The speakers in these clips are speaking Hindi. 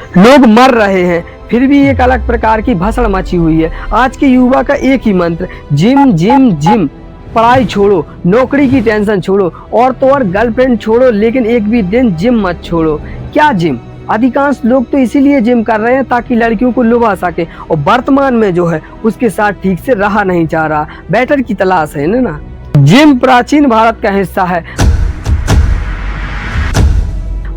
लोग मर रहे हैं, फिर भी एक अलग प्रकार की भसड़ मची हुई है। आज के युवा का एक ही मंत्र, जिम जिम जिम। पढ़ाई छोड़ो, नौकरी की टेंशन छोड़ो, और तो और गर्लफ्रेंड छोड़ो, लेकिन एक भी दिन जिम मत छोड़ो। क्या जिम? अधिकांश लोग तो इसीलिए जिम कर रहे हैं ताकि लड़कियों को लुभा सके, और वर्तमान में जो है उसके साथ ठीक से रहा नहीं जा रहा, बेटर की तलाश है ना। जिम प्राचीन भारत का हिस्सा है।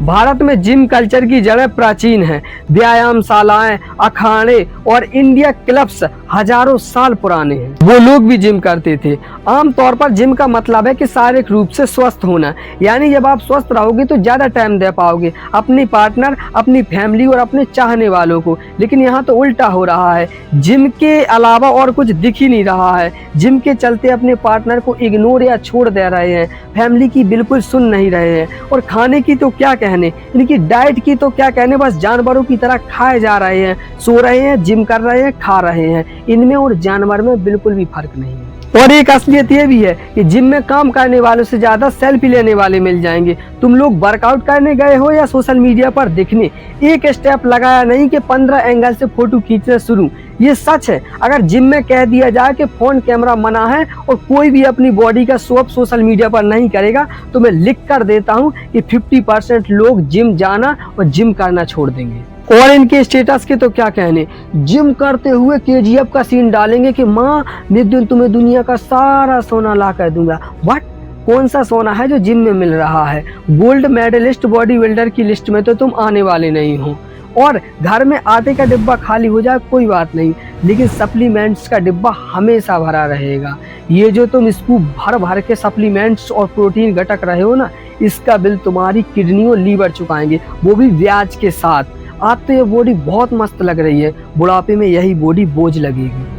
भारत में जिम कल्चर की जड़ें प्राचीन हैं। व्यायामशालाएं, अखाड़े और इंडिया क्लब्स हजारों साल पुराने हैं। वो लोग भी जिम करते थे। आमतौर पर जिम का मतलब है कि शारीरिक रूप से स्वस्थ होना, यानी जब आप स्वस्थ रहोगे तो ज्यादा टाइम दे पाओगे अपनी पार्टनर, अपनी फैमिली और अपने चाहने वालों को। लेकिन यहाँ तो उल्टा हो रहा है, जिम के अलावा और कुछ दिख ही नहीं रहा है। जिम के चलते अपने पार्टनर को इग्नोर या छोड़ दे रहे हैं, फैमिली की बिल्कुल सुन नहीं रहे हैं, और खाने की तो क्या कहने, इनकी डाइट की तो क्या कहने, बस जानवरों की तरह खाए जा रहे हैं, सो रहे हैं, जिम कर रहे हैं, खा रहे हैं। इनमें और जानवर में बिल्कुल भी फर्क नहीं है। और एक असलियत ये भी है कि जिम में काम करने वालों से ज्यादा सेल्फी लेने वाले मिल जाएंगे। तुम लोग वर्कआउट करने गए हो या सोशल मीडिया पर दिखने, एक स्टेप लगाया नहीं कि 15 एंगल से फोटो खींचना शुरू। ये सच है। अगर जिम में कह दिया जाए कि फोन कैमरा मना है और कोई भी अपनी बॉडी का शो अप सोशल मीडिया पर नहीं करेगा, तो मैं लिख कर देता हूँ कि 50% लोग जिम जाना और जिम करना छोड़ देंगे। और इनके स्टेटस के तो क्या कहने, जिम करते हुए KGF का सीन डालेंगे कि माँ नित्य तुम्हें दुनिया का सारा सोना ला कर दूंगा। व्हाट? कौन सा सोना है जो जिम में मिल रहा है? गोल्ड मेडलिस्ट बॉडी बिल्डर की लिस्ट में तो तुम आने वाले नहीं हो। और घर में आटे का डिब्बा खाली हो जाए कोई बात नहीं, लेकिन सप्लीमेंट्स का डिब्बा हमेशा भरा रहेगा। ये जो तुम स्कूप भर भर के सप्लीमेंट्स और प्रोटीन गटक रहे हो ना, इसका बिल तुम्हारी किडनी और लीवर चुकाएंगे, वो भी ब्याज के साथ। आज तो ये बॉडी बहुत मस्त लग रही है, बुढ़ापे में यही बॉडी बोझ लगेगी।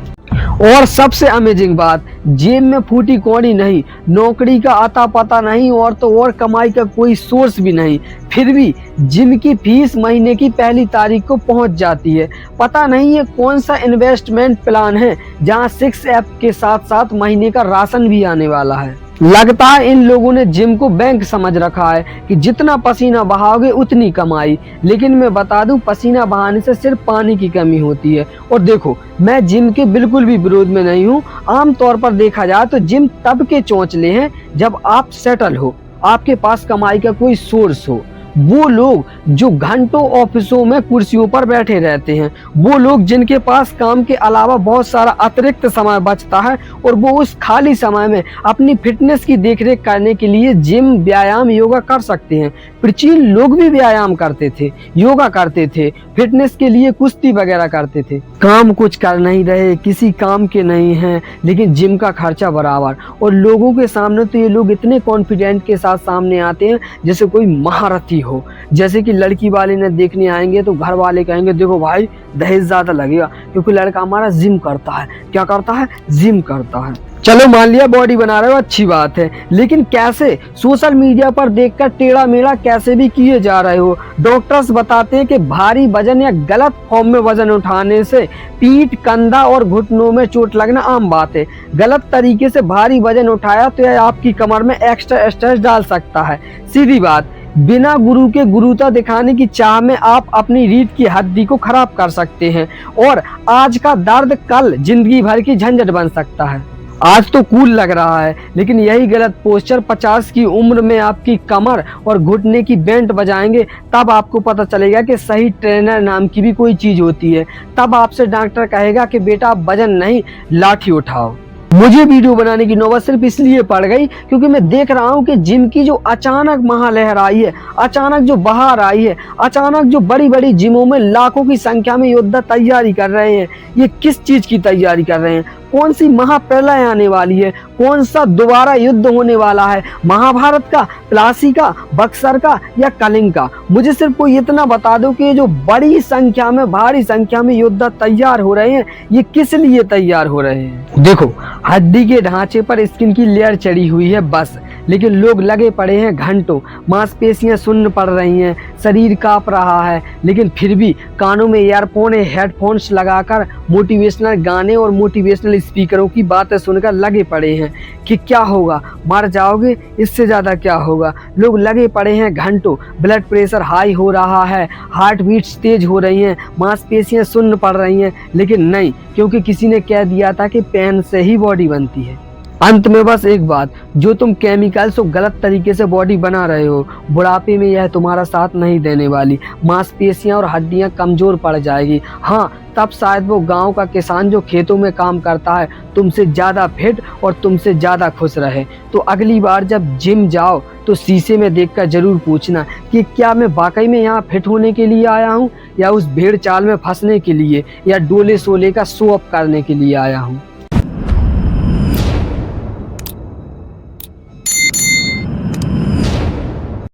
और सबसे अमेजिंग बात, जेब में फूटी कौड़ी नहीं, नौकरी का आता पता नहीं, और तो और कमाई का कोई सोर्स भी नहीं, फिर भी जिम की फीस महीने की पहली तारीख को पहुंच जाती है। पता नहीं ये कौन सा इन्वेस्टमेंट प्लान है जहां 6 ऐप के साथ साथ महीने का राशन भी आने वाला है। लगता है इन लोगों ने जिम को बैंक समझ रखा है कि जितना पसीना बहाओगे उतनी कमाई। लेकिन मैं बता दूं, पसीना बहाने से सिर्फ पानी की कमी होती है। और देखो, मैं जिम के बिल्कुल भी विरोध में नहीं हूं। आमतौर पर देखा जाए तो जिम तब के चौंचले हैं जब आप सेटल हो, आपके पास कमाई का कोई सोर्स हो। वो लोग जो घंटों ऑफिसों में कुर्सियों पर बैठे रहते हैं, वो लोग जिनके पास काम के अलावा बहुत सारा अतिरिक्त समय बचता है, और वो उस खाली समय में अपनी फिटनेस की देखरेख करने के लिए जिम, व्यायाम, योगा कर सकते हैं। प्राचीन लोग भी व्यायाम करते थे, योगा करते थे, फिटनेस के लिए कुश्ती वगैरह करते थे। काम कुछ कर नहीं रहे, किसी काम के नहीं हैं, लेकिन जिम का खर्चा बराबर। और लोगों के सामने तो ये लोग इतने कॉन्फिडेंट के साथ सामने आते हैं जैसे कोई महारथी हो। जैसे कि लड़की वाले ने देखने आएंगे तो घर वाले कहेंगे देखो भाई दहेज ज्यादा लगेगा, क्योंकि लड़का हमारा जिम करता है। क्या करता है? जिम करता है। चलो मान लिया बॉडी बना रहे हो, अच्छी बात है, लेकिन कैसे? सोशल मीडिया पर देखकर टेढ़ा मेढ़ा कैसे भी किए जा रहे हो। डॉक्टर्स बताते हैं कि भारी वजन या गलत फॉर्म में वजन उठाने से पीठ, कंधा और घुटनों में चोट लगना आम बात है। गलत तरीके से भारी वजन उठाया तो यह आपकी कमर में एक्स्ट्रा स्ट्रेस डाल सकता है। सीधी बात, बिना गुरु के गुरुता दिखाने की चाह में आप अपनी रीढ़ की हड्डी को खराब कर सकते हैं, और आज का दर्द कल जिंदगी भर की झंझट बन सकता है। आज तो कूल लग रहा है, लेकिन यही गलत पोस्चर 50 की उम्र में आपकी कमर और घुटने की बैंड बजाएंगे। तब आपको पता चलेगा कि सही ट्रेनर नाम की भी कोई चीज होती है। तब आपसे डॉक्टर कहेगा कि बेटा आप वजन नहीं, लाठी उठाओ। मुझे वीडियो बनाने की नौबत सिर्फ इसलिए पड़ गई क्योंकि मैं देख रहा हूँ कि जिम की जो अचानक महालहर आई है, अचानक जो बहार आई है, अचानक जो बड़ी बड़ी जिमों में लाखों की संख्या में योद्धा तैयारी कर रहे हैं, ये किस चीज की तैयारी कर रहे हैं? कौन सी महाप्रलय आने वाली है? कौन सा दोबारा युद्ध होने वाला है? महाभारत का, प्लासी का, बक्सर का या कलिंग का? मुझे सिर्फ कोई इतना बता दो कि जो बड़ी संख्या में, भारी संख्या में योद्धा तैयार हो रहे हैं, ये किस लिए तैयार हो रहे हैं? देखो, हड्डी के ढांचे पर स्किन की लेयर चढ़ी हुई है बस, लेकिन लोग लगे पड़े हैं घंटों। मांसपेशियां सुन्न पड़ रही हैं, शरीर कांप रहा है, लेकिन फिर भी कानों में ईयरफोन, हेडफोन्स लगाकर मोटिवेशनल गाने और मोटिवेशनल स्पीकरों की बातें सुनकर लगे पड़े हैं कि क्या होगा, मर जाओगे, इससे ज़्यादा क्या होगा। लोग लगे पड़े हैं घंटों, ब्लड प्रेशर हाई हो रहा है, हार्ट बीट्स तेज हो रही हैं, मांसपेशियां सुन्न पड़ रही हैं, लेकिन नहीं, क्योंकि किसी ने कह दिया था कि पेन से ही बॉडी बनती है। अंत में बस एक बात, जो तुम केमिकल्स को गलत तरीके से बॉडी बना रहे हो, बुढ़ापे में यह तुम्हारा साथ नहीं देने वाली। मांसपेशियां और हड्डियां कमजोर पड़ जाएगी। हाँ, तब शायद वो गांव का किसान जो खेतों में काम करता है तुमसे ज़्यादा फिट और तुमसे ज़्यादा खुश रहे। तो अगली बार जब जिम जाओ तो शीशे में देखकर जरूर पूछना कि क्या मैं वाकई में यहाँ फिट होने के लिए आया हूँ, या उस भेड़ चाल में फंसने के लिए, या डोले सोले का शो अप करने के लिए आया हूँ।